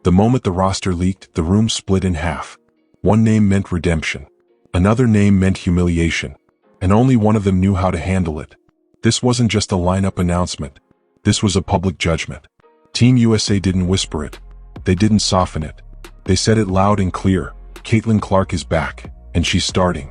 The moment the roster leaked, the room split in half. One name meant redemption. Another name meant humiliation. And only one of them knew how to handle it. This wasn't just a lineup announcement. This was a public judgment. Team USA didn't whisper it. They didn't soften it. They said it loud and clear. Caitlin Clark is back, and she's starting.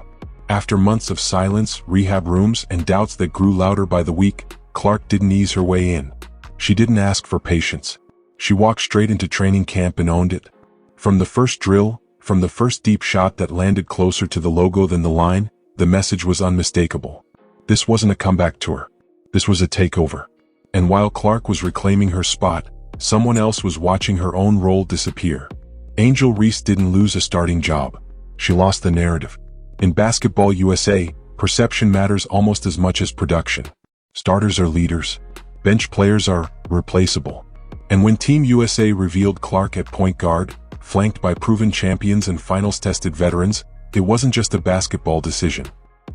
After months of silence, rehab rooms, and doubts that grew louder by the week, Clark didn't ease her way in. She didn't ask for patience. She walked straight into training camp and owned it. From the first drill, from the first deep shot that landed closer to the logo than the line, the message was unmistakable. This wasn't a comeback tour. This was a takeover. And while Clark was reclaiming her spot, someone else was watching her own role disappear. Angel Reese didn't lose a starting job. She lost the narrative. In Basketball USA, perception matters almost as much as production. Starters are leaders. Bench players are replaceable. And when Team USA revealed Clark at point guard, flanked by proven champions and finals-tested veterans, it wasn't just a basketball decision.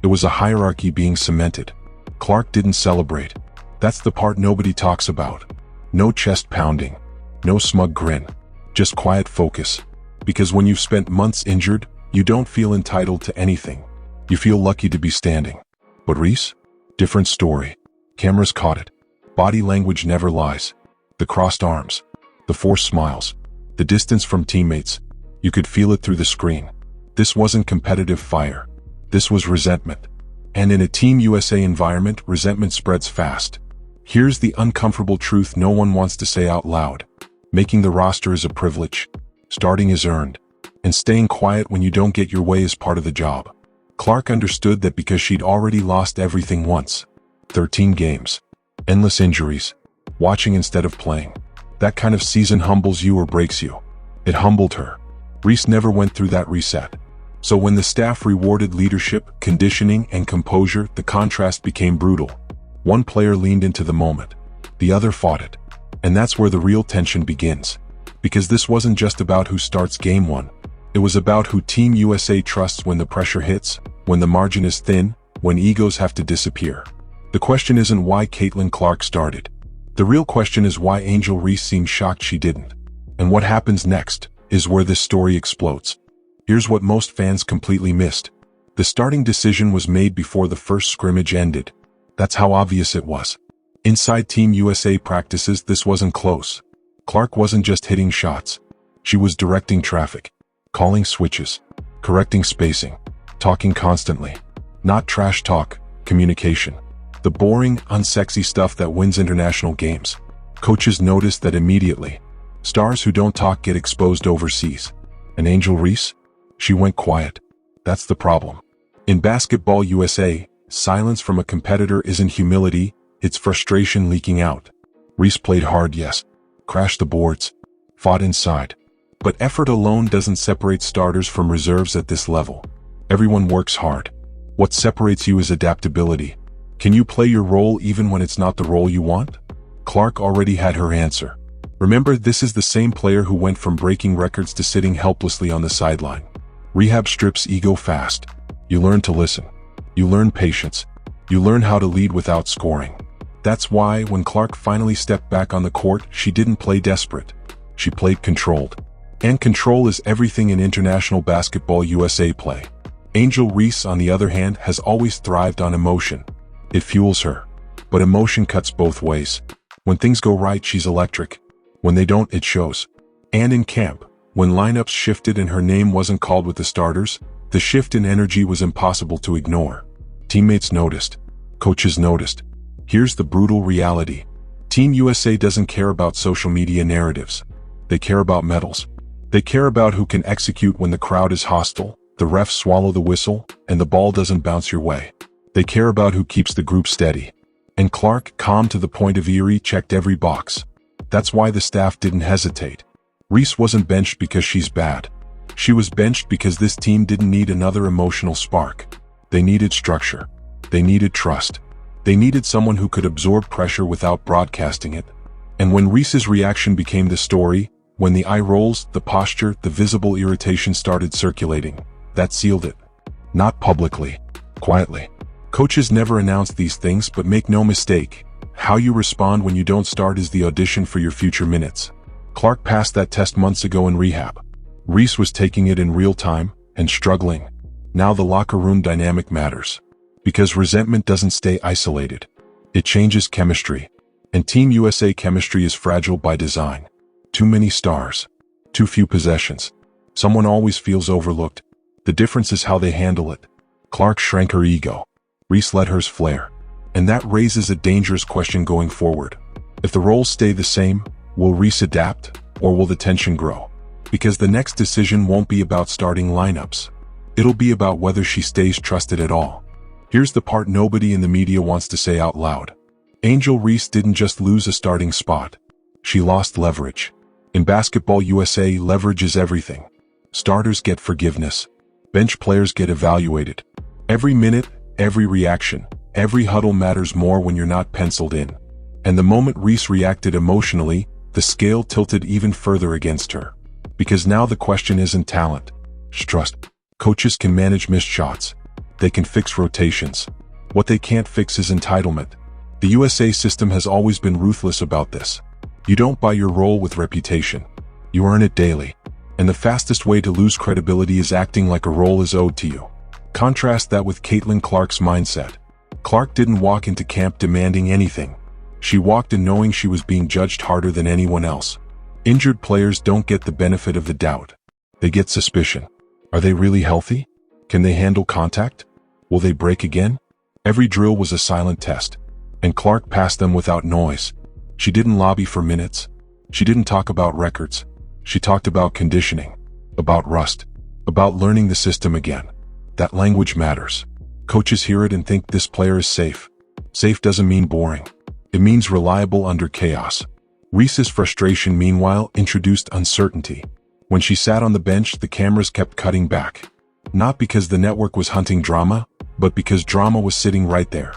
It was a hierarchy being cemented. Clark didn't celebrate. That's the part nobody talks about. No chest pounding. No smug grin. Just quiet focus. Because when you've spent months injured, you don't feel entitled to anything. You feel lucky to be standing. But Reese? Different story. Cameras caught it. Body language never lies. The crossed arms. The forced smiles. The distance from teammates. You could feel it through the screen. This wasn't competitive fire. This was resentment. And in a Team USA environment, resentment spreads fast. Here's the uncomfortable truth no one wants to say out loud. Making the roster is a privilege. Starting is earned. And staying quiet when you don't get your way is part of the job. Clark understood that because she'd already lost everything once. 13 games. Endless injuries. Watching instead of playing. That kind of season humbles you or breaks you. It humbled her. Reese never went through that reset. So when the staff rewarded leadership, conditioning, and composure, the contrast became brutal. One player leaned into the moment. The other fought it. And that's where the real tension begins. Because this wasn't just about who starts game one. It was about who Team USA trusts when the pressure hits, when the margin is thin, when egos have to disappear. The question isn't why Caitlin Clark started. The real question is why Angel Reese seemed shocked she didn't. And what happens next is where this story explodes. Here's what most fans completely missed. The starting decision was made before the first scrimmage ended. That's how obvious it was. Inside Team USA practices, this wasn't close. Clark wasn't just hitting shots. She was directing traffic, calling switches, correcting spacing, talking constantly. Not trash talk, communication. The boring, unsexy stuff that wins international games. Coaches noticed that immediately. Stars who don't talk get exposed overseas. And Angel Reese? She went quiet. That's the problem. In Basketball USA, silence from a competitor isn't humility, it's frustration leaking out. Reese played hard, yes. Crashed the boards. Fought inside. But effort alone doesn't separate starters from reserves at this level. Everyone works hard. What separates you is adaptability. Can you play your role even when it's not the role you want? Clark already had her answer. Remember, this is the same player who went from breaking records to sitting helplessly on the sideline. Rehab strips ego fast. You learn to listen. You learn patience. You learn how to lead without scoring. That's why, when Clark finally stepped back on the court, she didn't play desperate. She played controlled. And control is everything in International Basketball USA play. Angel Reese, on the other hand, has always thrived on emotion. It fuels her. But emotion cuts both ways. When things go right, she's electric. When they don't, it shows. And in camp, when lineups shifted and her name wasn't called with the starters, the shift in energy was impossible to ignore. Teammates noticed. Coaches noticed. Here's the brutal reality. Team USA doesn't care about social media narratives. They care about medals. They care about who can execute when the crowd is hostile, the refs swallow the whistle, and the ball doesn't bounce your way. They care about who keeps the group steady. And Clark, calm to the point of eerie, checked every box. That's why the staff didn't hesitate. Reese wasn't benched because she's bad. She was benched because this team didn't need another emotional spark. They needed structure. They needed trust. They needed someone who could absorb pressure without broadcasting it. And when Reese's reaction became the story, when the eye rolls, the posture, the visible irritation started circulating, that sealed it. Not publicly. Quietly. Coaches never announce these things, but make no mistake, how you respond when you don't start is the audition for your future minutes. Clark passed that test months ago in rehab. Reese was taking it in real time and struggling. Now the locker room dynamic matters. Because resentment doesn't stay isolated. It changes chemistry. And Team USA chemistry is fragile by design. Too many stars. Too few possessions. Someone always feels overlooked. The difference is how they handle it. Clark shrank her ego. Reese let hers flare. And that raises a dangerous question going forward. If the roles stay the same, will Reese adapt, or will the tension grow? Because the next decision won't be about starting lineups. It'll be about whether she stays trusted at all. Here's the part nobody in the media wants to say out loud. Angel Reese didn't just lose a starting spot. She lost leverage. In Basketball USA, leverage is everything. Starters get forgiveness. Bench players get evaluated. Every minute, every reaction, every huddle matters more when you're not penciled in. And the moment Reese reacted emotionally, the scale tilted even further against her. Because now the question isn't talent. It's trust. Coaches can manage missed shots. They can fix rotations. What they can't fix is entitlement. The USA system has always been ruthless about this. You don't buy your role with reputation. You earn it daily. And the fastest way to lose credibility is acting like a role is owed to you. Contrast that with Caitlin Clark's mindset. Clark didn't walk into camp demanding anything. She walked in knowing she was being judged harder than anyone else. Injured players don't get the benefit of the doubt. They get suspicion. Are they really healthy? Can they handle contact? Will they break again? Every drill was a silent test. And Clark passed them without noise. She didn't lobby for minutes. She didn't talk about records. She talked about conditioning, about rust, about learning the system again. That language matters. Coaches hear it and think this player is safe. Safe doesn't mean boring. It means reliable under chaos. Reese's frustration, meanwhile, introduced uncertainty. When she sat on the bench, the cameras kept cutting back. Not because the network was hunting drama, but because drama was sitting right there.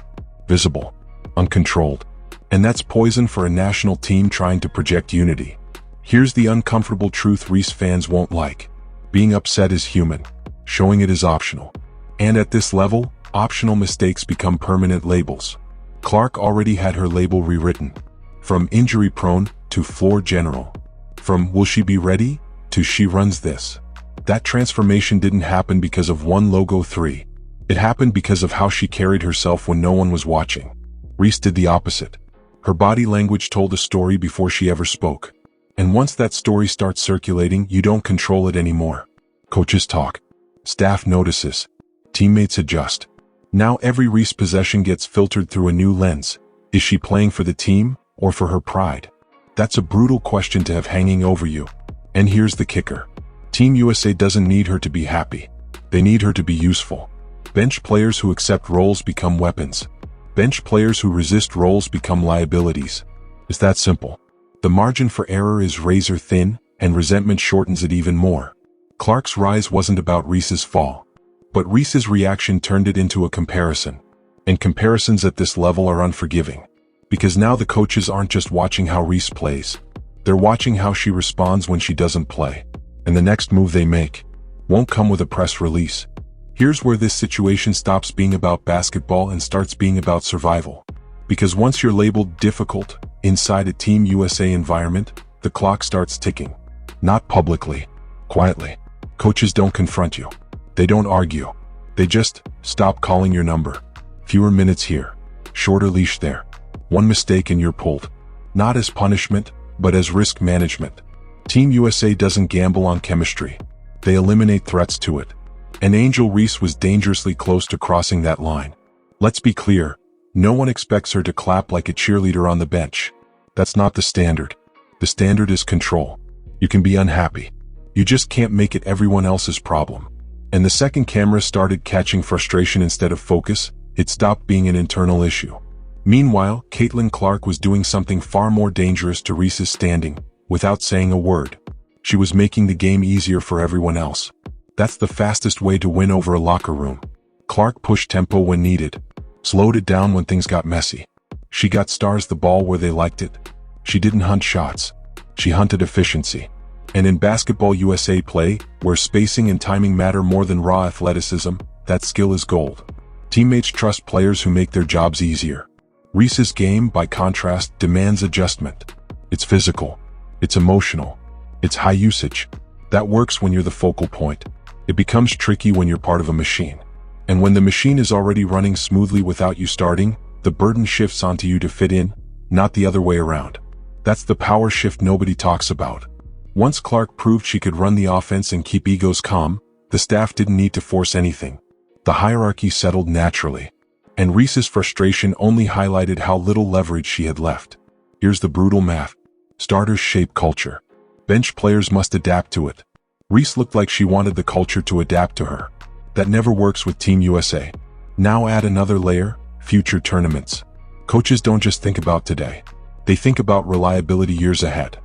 Visible. Uncontrolled. And that's poison for a national team trying to project unity. Here's the uncomfortable truth Reese fans won't like. Being upset is human. Showing it is optional. And at this level, optional mistakes become permanent labels. Clark already had her label rewritten. From injury-prone to floor general. From will she be ready to she runs this. That transformation didn't happen because of one logo 3. It happened because of how she carried herself when no one was watching. Reese did the opposite. Her body language told a story before she ever spoke. And once that story starts circulating, you don't control it anymore. Coaches talk. Staff notices. Teammates adjust. Now every Reese possession gets filtered through a new lens. Is she playing for the team or for her pride? That's a brutal question to have hanging over you. And here's the kicker. Team USA doesn't need her to be happy. They need her to be useful. Bench players who accept roles become weapons. Bench players who resist roles become liabilities. It's that simple. The margin for error is razor thin, and resentment shortens it even more. Clark's rise wasn't about Reese's fall. But Reese's reaction turned it into a comparison. And comparisons at this level are unforgiving. Because now the coaches aren't just watching how Reese plays. They're watching how she responds when she doesn't play. And the next move they make won't come with a press release. Here's where this situation stops being about basketball and starts being about survival. Because once you're labeled difficult inside a Team USA environment, the clock starts ticking. Not publicly, quietly. Coaches don't confront you. They don't argue. They just stop calling your number. Fewer minutes here. Shorter leash there. One mistake and you're pulled. Not as punishment, but as risk management. Team USA doesn't gamble on chemistry. They eliminate threats to it. And Angel Reese was dangerously close to crossing that line. Let's be clear. No one expects her to clap like a cheerleader on the bench. That's not the standard. The standard is control. You can be unhappy. You just can't make it everyone else's problem. And the second camera started catching frustration instead of focus, it stopped being an internal issue. Meanwhile, Caitlin Clark was doing something far more dangerous to Reese's standing, without saying a word. She was making the game easier for everyone else. That's the fastest way to win over a locker room. Clark pushed tempo when needed, slowed it down when things got messy. She got stars the ball where they liked it. She didn't hunt shots. She hunted efficiency. And in Basketball USA play, where spacing and timing matter more than raw athleticism, that skill is gold. Teammates trust players who make their jobs easier. Reese's game, by contrast, demands adjustment. It's physical. It's emotional. It's high usage. That works when you're the focal point. It becomes tricky when you're part of a machine. And when the machine is already running smoothly without you starting, the burden shifts onto you to fit in, not the other way around. That's the power shift nobody talks about. Once Clark proved she could run the offense and keep egos calm, the staff didn't need to force anything. The hierarchy settled naturally. And Reese's frustration only highlighted how little leverage she had left. Here's the brutal math. Starters shape culture. Bench players must adapt to it. Reese looked like she wanted the culture to adapt to her. That never works with Team USA. Now add another layer, future tournaments. Coaches don't just think about today. They think about reliability years ahead.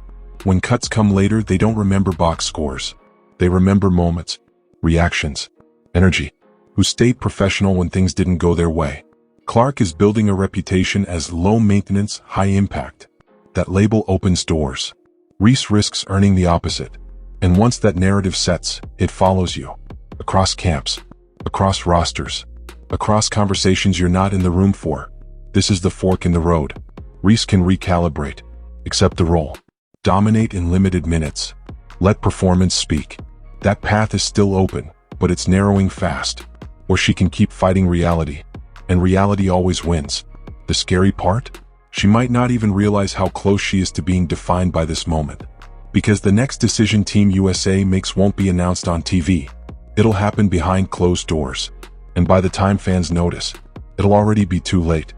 When cuts come later, they don't remember box scores. They remember moments, reactions, energy. Who stayed professional when things didn't go their way. Clark is building a reputation as low maintenance, high impact. That label opens doors. Reese risks earning the opposite. And once that narrative sets, it follows you. Across camps, across rosters, across conversations you're not in the room for. This is the fork in the road. Reese can recalibrate, accept the role, dominate in limited minutes, let performance speak. That path is still open, but it's narrowing fast. Or she can keep fighting reality, and reality always wins. The scary part? She might not even realize how close she is to being defined by this moment. Because the next decision Team USA makes won't be announced on TV. It'll happen behind closed doors. And by the time fans notice, it'll already be too late.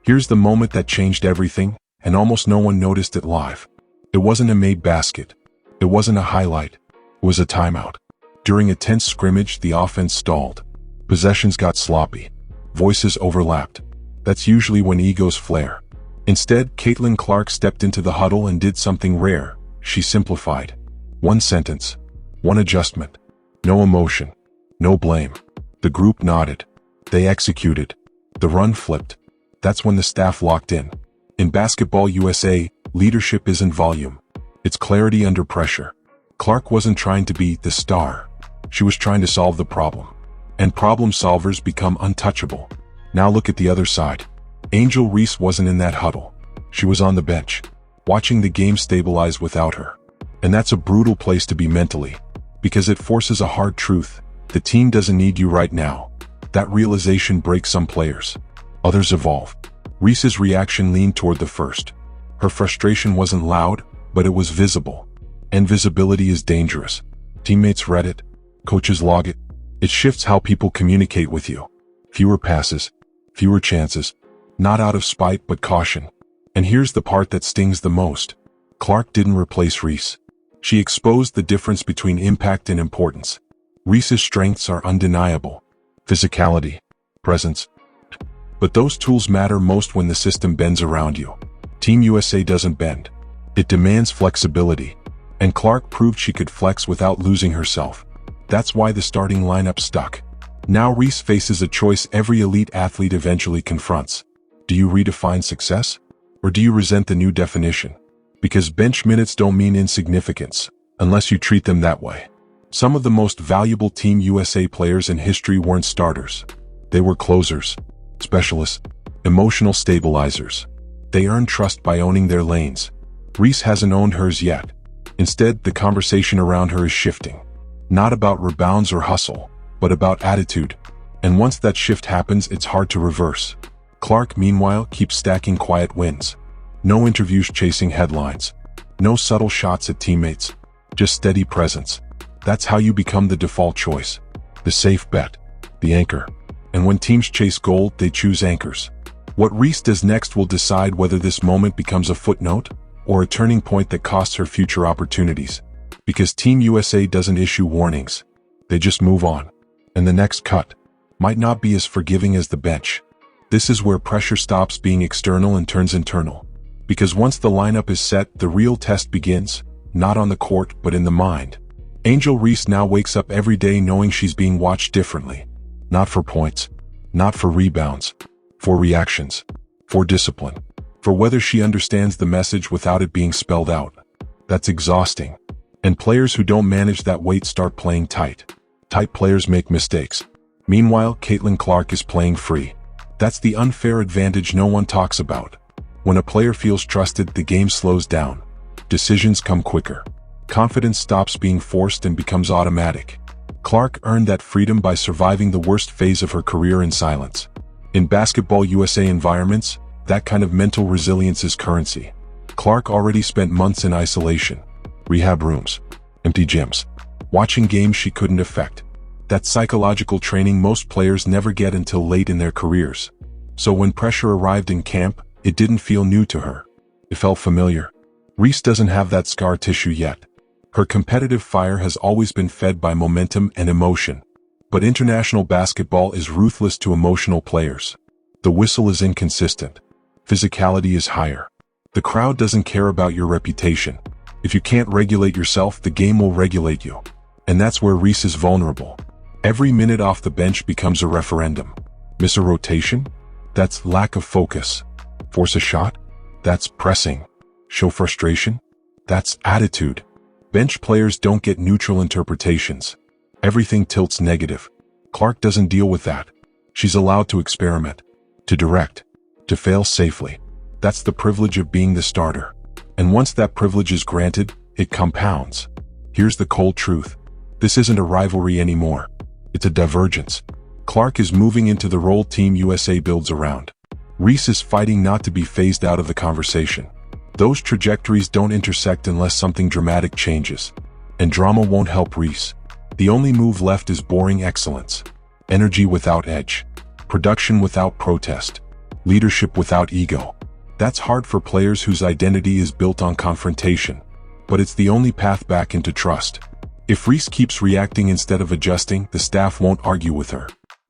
Here's the moment that changed everything, and almost no one noticed it live. It wasn't a made basket. It wasn't a highlight. It was a timeout. During a tense scrimmage, the offense stalled. Possessions got sloppy. Voices overlapped. That's usually when egos flare. Instead, Caitlin Clark stepped into the huddle and did something rare. She simplified. One sentence. One adjustment. No emotion. No blame. The group nodded. They executed. The run flipped. That's when the staff locked in. In Basketball USA, leadership isn't volume. It's clarity under pressure. Clark wasn't trying to be the star. She was trying to solve the problem. And problem solvers become untouchable. Now look at the other side. Angel Reese wasn't in that huddle. She was on the bench, watching the game stabilize without her. And that's a brutal place to be mentally, because it forces a hard truth. The team doesn't need you right now. That realization breaks some players. Others evolve. Reese's reaction leaned toward the first. Her frustration wasn't loud, but it was visible. And visibility is dangerous. Teammates read it. Coaches log it. It shifts how people communicate with you. Fewer passes, fewer chances. Not out of spite but caution. And here's the part that stings the most. Clark didn't replace Reese. She exposed the difference between impact and importance. Reese's strengths are undeniable. Physicality, presence. But those tools matter most when the system bends around you. Team USA doesn't bend. It demands flexibility. And Clark proved she could flex without losing herself. That's why the starting lineup stuck. Now Reese faces a choice every elite athlete eventually confronts. Do you redefine success? Or do you resent the new definition? Because bench minutes don't mean insignificance, unless you treat them that way. Some of the most valuable Team USA players in history weren't starters. They were closers, specialists, emotional stabilizers. They earned trust by owning their lanes. Reese hasn't owned hers yet. Instead, the conversation around her is shifting. Not about rebounds or hustle, but about attitude. And once that shift happens, it's hard to reverse. Clark, meanwhile, keeps stacking quiet wins. No interviews chasing headlines. No subtle shots at teammates. Just steady presence. That's how you become the default choice. The safe bet. The anchor. And when teams chase gold, they choose anchors. What Reese does next will decide whether this moment becomes a footnote or a turning point that costs her future opportunities. Because Team USA doesn't issue warnings. They just move on. And the next cut might not be as forgiving as the bench. This is where pressure stops being external and turns internal. Because once the lineup is set, the real test begins, not on the court but in the mind. Angel Reese now wakes up every day knowing she's being watched differently. Not for points, not for rebounds, for reactions, for discipline, for whether she understands the message without it being spelled out. That's exhausting. And players who don't manage that weight start playing tight. Tight players make mistakes. Meanwhile, Caitlin Clark is playing free. That's the unfair advantage no one talks about. When a player feels trusted, the game slows down. Decisions come quicker. Confidence stops being forced and becomes automatic. Clark earned that freedom by surviving the worst phase of her career in silence. In Basketball USA environments, that kind of mental resilience is currency. Clark already spent months in isolation. Rehab rooms. Empty gyms. Watching games she couldn't affect. That psychological training most players never get until late in their careers. So when pressure arrived in camp, it didn't feel new to her. It felt familiar. Reese doesn't have that scar tissue yet. Her competitive fire has always been fed by momentum and emotion. But international basketball is ruthless to emotional players. The whistle is inconsistent. Physicality is higher. The crowd doesn't care about your reputation. If you can't regulate yourself, the game will regulate you. And that's where Reese is vulnerable. Every minute off the bench becomes a referendum. Miss a rotation? That's lack of focus. Force a shot? That's pressing. Show frustration? That's attitude. Bench players don't get neutral interpretations. Everything tilts negative. Clark doesn't deal with that. She's allowed to experiment, to direct, to fail safely. That's the privilege of being the starter. And once that privilege is granted, it compounds. Here's the cold truth. This isn't a rivalry anymore. It's a divergence. Clark is moving into the role Team USA builds around. Reese is fighting not to be phased out of the conversation. Those trajectories don't intersect unless something dramatic changes. And drama won't help Reese. The only move left is boring excellence. Energy without edge. Production without protest. Leadership without ego. That's hard for players whose identity is built on confrontation. But it's the only path back into trust. If Reese keeps reacting instead of adjusting, the staff won't argue with her.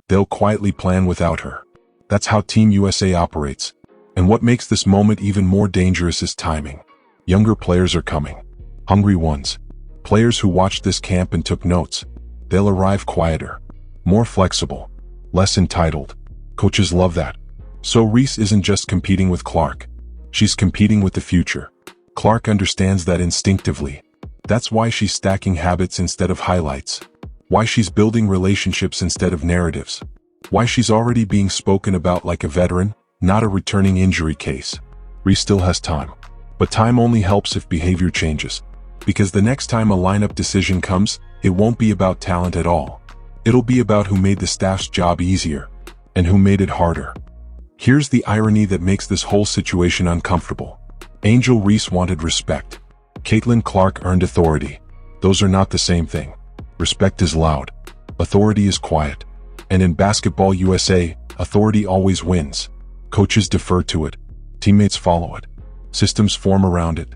They'll quietly plan without her. That's how Team USA operates. And what makes this moment even more dangerous is timing. Younger players are coming. Hungry ones. Players who watched this camp and took notes. They'll arrive quieter. More flexible. Less entitled. Coaches love that. So Reese isn't just competing with Clark. She's competing with the future. Clark understands that instinctively. That's why she's stacking habits instead of highlights. Why she's building relationships instead of narratives. Why she's already being spoken about like a veteran, not a returning injury case. Reese still has time. But time only helps if behavior changes. Because the next time a lineup decision comes, it won't be about talent at all. It'll be about who made the staff's job easier. And who made it harder. Here's the irony that makes this whole situation uncomfortable. Angel Reese wanted respect. Caitlin Clark earned authority. Those are not the same thing. Respect is loud. Authority is quiet. And in Basketball USA, authority always wins. Coaches defer to it. Teammates follow it. Systems form around it.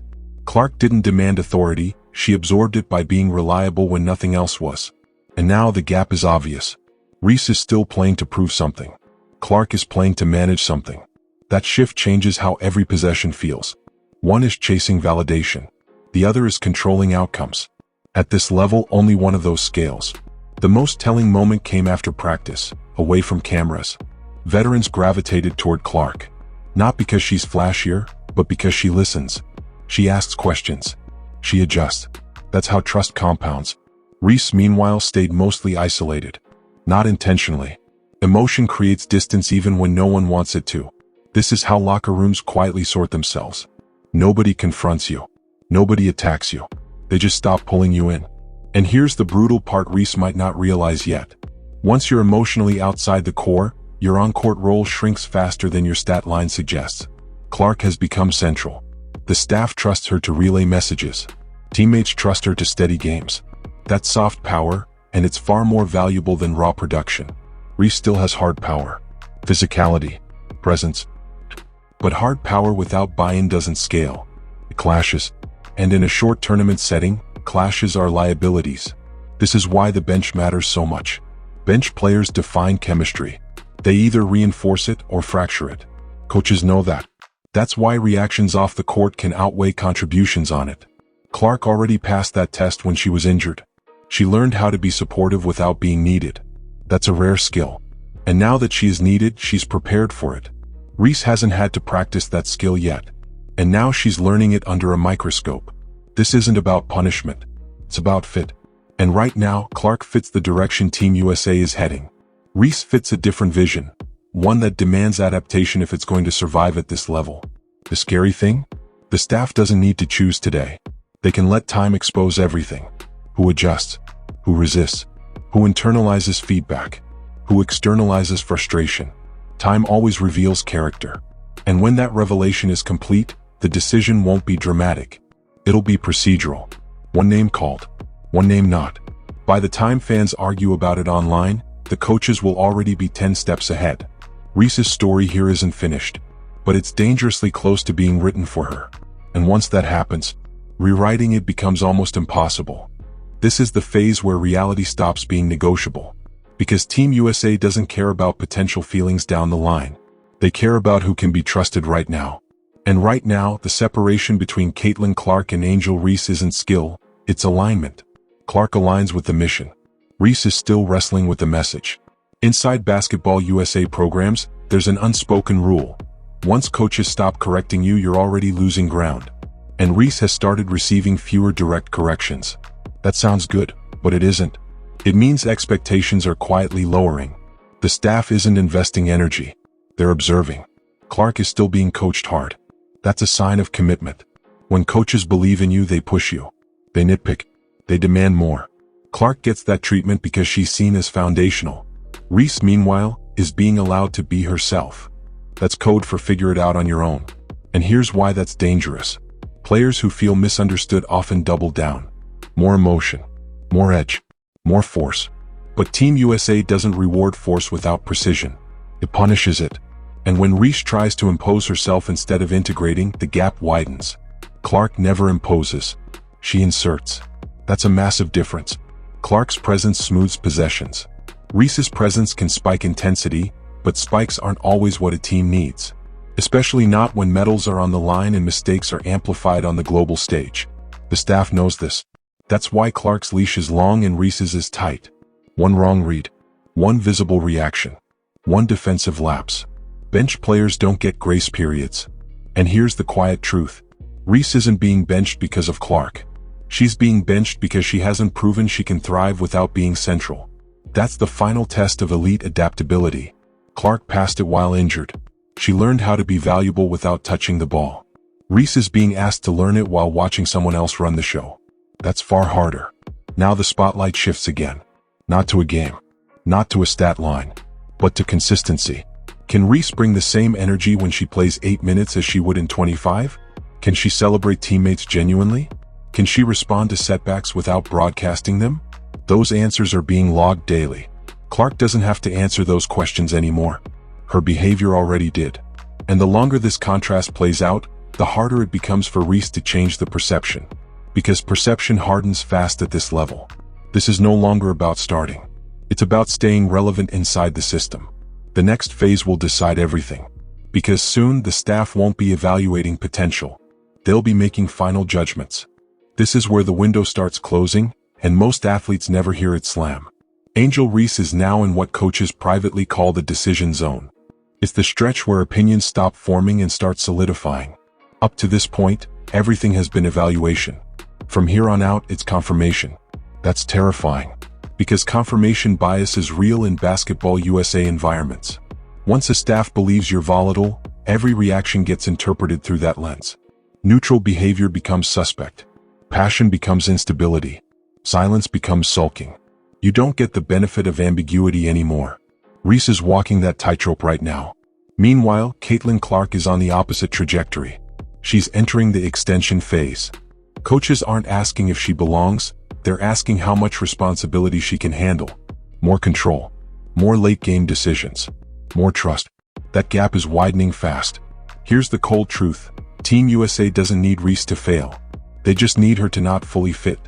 Clark didn't demand authority, she absorbed it by being reliable when nothing else was. And now the gap is obvious. Reese is still playing to prove something. Clark is playing to manage something. That shift changes how every possession feels. One is chasing validation. The other is controlling outcomes. At this level, only one of those scales. The most telling moment came after practice, away from cameras. Veterans gravitated toward Clark. Not because she's flashier, but because she listens. She asks questions. She adjusts. That's how trust compounds. Reese, meanwhile, stayed mostly isolated. Not intentionally. Emotion creates distance even when no one wants it to. This is how locker rooms quietly sort themselves. Nobody confronts you. Nobody attacks you. They just stop pulling you in. And here's the brutal part Reese might not realize yet. Once you're emotionally outside the core, your on-court role shrinks faster than your stat line suggests. Clark has become central. The staff trusts her to relay messages. Teammates trust her to steady games. That's soft power, and it's far more valuable than raw production. Reese still has hard power. Physicality. Presence. But hard power without buy-in doesn't scale. It clashes. And in a short tournament setting, clashes are liabilities. This is why the bench matters so much. Bench players define chemistry. They either reinforce it or fracture it. Coaches know that. That's why reactions off the court can outweigh contributions on it. Clark already passed that test when she was injured. She learned how to be supportive without being needed. That's a rare skill. And now that she is needed, she's prepared for it. Reese hasn't had to practice that skill yet. And now she's learning it under a microscope. This isn't about punishment. It's about fit. And right now, Clark fits the direction Team USA is heading. Reese fits a different vision. One that demands adaptation if it's going to survive at this level. The scary thing? The staff doesn't need to choose today. They can let time expose everything. Who adjusts, who resists, who internalizes feedback, who externalizes frustration. Time always reveals character. And when that revelation is complete, the decision won't be dramatic. It'll be procedural. One name called, one name not. By the time fans argue about it online, the coaches will already be 10 steps ahead. Reese's story here isn't finished, but it's dangerously close to being written for her. And once that happens, rewriting it becomes almost impossible. This is the phase where reality stops being negotiable. Because Team USA doesn't care about potential feelings down the line. They care about who can be trusted right now. And right now, the separation between Caitlin Clark and Angel Reese isn't skill, it's alignment. Clark aligns with the mission. Reese is still wrestling with the message. Inside Basketball USA programs, there's an unspoken rule. Once coaches stop correcting you, you're already losing ground. And Reese has started receiving fewer direct corrections. That sounds good, but it isn't. It means expectations are quietly lowering. The staff isn't investing energy. They're observing. Clark is still being coached hard. That's a sign of commitment. When coaches believe in you, they push you. They nitpick. They demand more. Clark gets that treatment because she's seen as foundational. Reese, meanwhile, is being allowed to be herself. That's code for figure it out on your own. And here's why that's dangerous. Players who feel misunderstood often double down. More emotion, more edge, more force. But Team USA doesn't reward force without precision. It punishes it. And when Reese tries to impose herself instead of integrating, the gap widens. Clark never imposes. She inserts. That's a massive difference. Clark's presence smooths possessions. Reese's presence can spike intensity, but spikes aren't always what a team needs. Especially not when medals are on the line and mistakes are amplified on the global stage. The staff knows this. That's why Clark's leash is long and Reese's is tight. One wrong read, one visible reaction, one defensive lapse. Bench players don't get grace periods. And here's the quiet truth. Reese isn't being benched because of Clark. She's being benched because she hasn't proven she can thrive without being central. That's the final test of elite adaptability. Clark passed it while injured. She learned how to be valuable without touching the ball. Reese is being asked to learn it while watching someone else run the show. That's far harder. Now the spotlight shifts again. Not to a game, not to a stat line, but to consistency. Can Reese bring the same energy when she plays 8 minutes as she would in 25? Can she celebrate teammates genuinely? Can she respond to setbacks without broadcasting them? Those answers are being logged daily. Clark doesn't have to answer those questions anymore. Her behavior already did. And the longer this contrast plays out, the harder it becomes for Reese to change the perception. Because perception hardens fast at this level. This is no longer about starting. It's about staying relevant inside the system. The next phase will decide everything. Because soon the staff won't be evaluating potential. They'll be making final judgments. This is where the window starts closing, and most athletes never hear it slam. Angel Reese is now in what coaches privately call the decision zone. It's the stretch where opinions stop forming and start solidifying. Up to this point, everything has been evaluation. From here on out, it's confirmation. That's terrifying. Because confirmation bias is real in Basketball USA environments. Once a staff believes you're volatile, every reaction gets interpreted through that lens. Neutral behavior becomes suspect. Passion becomes instability. Silence becomes sulking. You don't get the benefit of ambiguity anymore. Reese is walking that tightrope right now. Meanwhile, Caitlin Clark is on the opposite trajectory. She's entering the extension phase. Coaches aren't asking if she belongs, they're asking how much responsibility she can handle. More control. More late-game decisions. More trust. That gap is widening fast. Here's the cold truth. Team USA doesn't need Reese to fail. They just need her to not fully fit.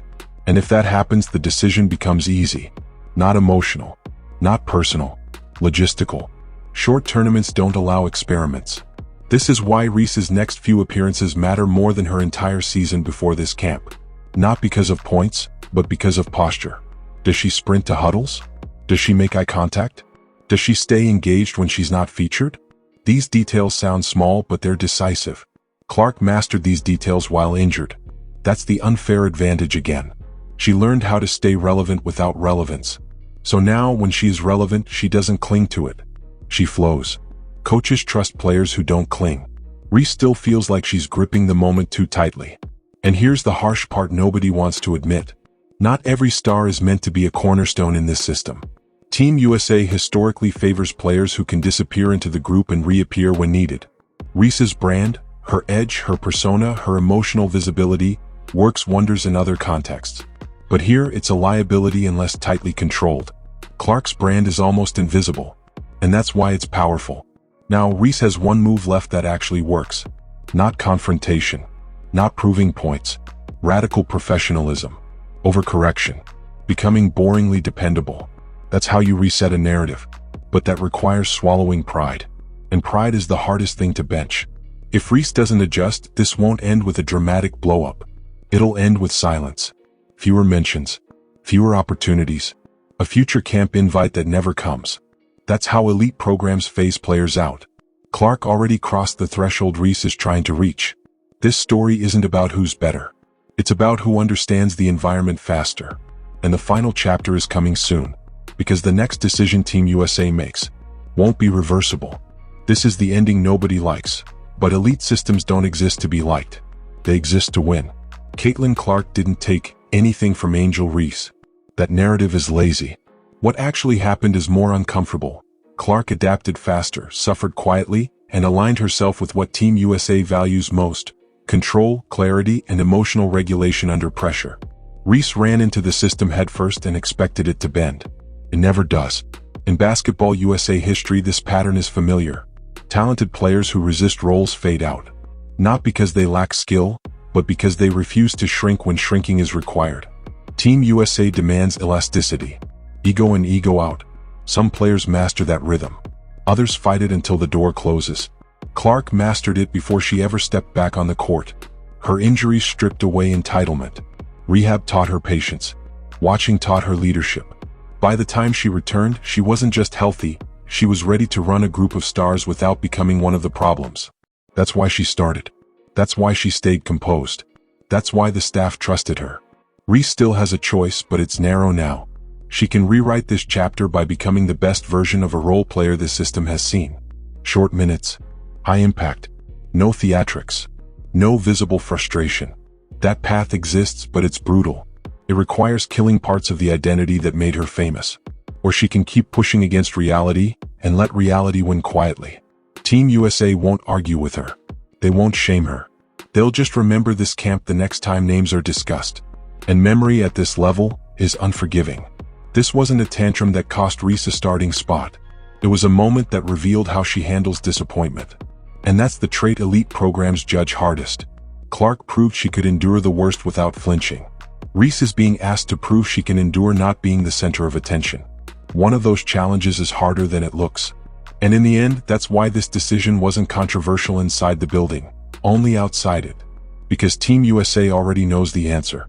And if that happens, the decision becomes easy. Not emotional. Not personal. Logistical. Short tournaments don't allow experiments. This is why Reese's next few appearances matter more than her entire season before this camp. Not because of points, but because of posture. Does she sprint to huddles? Does she make eye contact? Does she stay engaged when she's not featured? These details sound small, but they're decisive. Clark mastered these details while injured. That's the unfair advantage again. She learned how to stay relevant without relevance. So now, when she is relevant, she doesn't cling to it. She flows. Coaches trust players who don't cling. Reese still feels like she's gripping the moment too tightly. And here's the harsh part nobody wants to admit. Not every star is meant to be a cornerstone in this system. Team USA historically favors players who can disappear into the group and reappear when needed. Reese's brand, her edge, her persona, her emotional visibility, works wonders in other contexts. But here it's a liability unless tightly controlled. Clark's brand is almost invisible. And that's why it's powerful. Now Reese has one move left that actually works. Not confrontation. Not proving points. Radical professionalism. Overcorrection. Becoming boringly dependable. That's how you reset a narrative. But that requires swallowing pride. And pride is the hardest thing to bench. If Reese doesn't adjust, this won't end with a dramatic blow-up. It'll end with silence. Fewer mentions. Fewer opportunities. A future camp invite that never comes. That's how elite programs phase players out. Clark already crossed the threshold Reese is trying to reach. This story isn't about who's better. It's about who understands the environment faster. And the final chapter is coming soon. Because the next decision Team USA makes won't be reversible. This is the ending nobody likes. But elite systems don't exist to be liked. They exist to win. Caitlin Clark didn't take anything from Angel Reese. That narrative is lazy. What actually happened is more uncomfortable. Clark adapted faster, suffered quietly, and aligned herself with what Team USA values most: control, clarity, and emotional regulation under pressure. Reese ran into the system headfirst and expected it to bend. It never does. In Basketball USA history, this pattern is familiar. Talented players who resist roles fade out. Not because they lack skill, but because they refuse to shrink when shrinking is required. Team USA demands elasticity. Ego in, ego out. Some players master that rhythm. Others fight it until the door closes. Clark mastered it before she ever stepped back on the court. Her injuries stripped away entitlement. Rehab taught her patience. Watching taught her leadership. By the time she returned, she wasn't just healthy, she was ready to run a group of stars without becoming one of the problems. That's why she started. That's why she stayed composed. That's why the staff trusted her. Reese still has a choice, but it's narrow now. She can rewrite this chapter by becoming the best version of a role player this system has seen. Short minutes. High impact. No theatrics. No visible frustration. That path exists, but it's brutal. It requires killing parts of the identity that made her famous. Or she can keep pushing against reality and let reality win quietly. Team USA won't argue with her. They won't shame her. They'll just remember this camp the next time names are discussed. And memory at this level is unforgiving. This wasn't a tantrum that cost Reese a starting spot. It was a moment that revealed how she handles disappointment. And that's the trait elite programs judge hardest. Clark proved she could endure the worst without flinching. Reese is being asked to prove she can endure not being the center of attention. One of those challenges is harder than it looks. And in the end, that's why this decision wasn't controversial inside the building, only outside it. Because Team USA already knows the answer.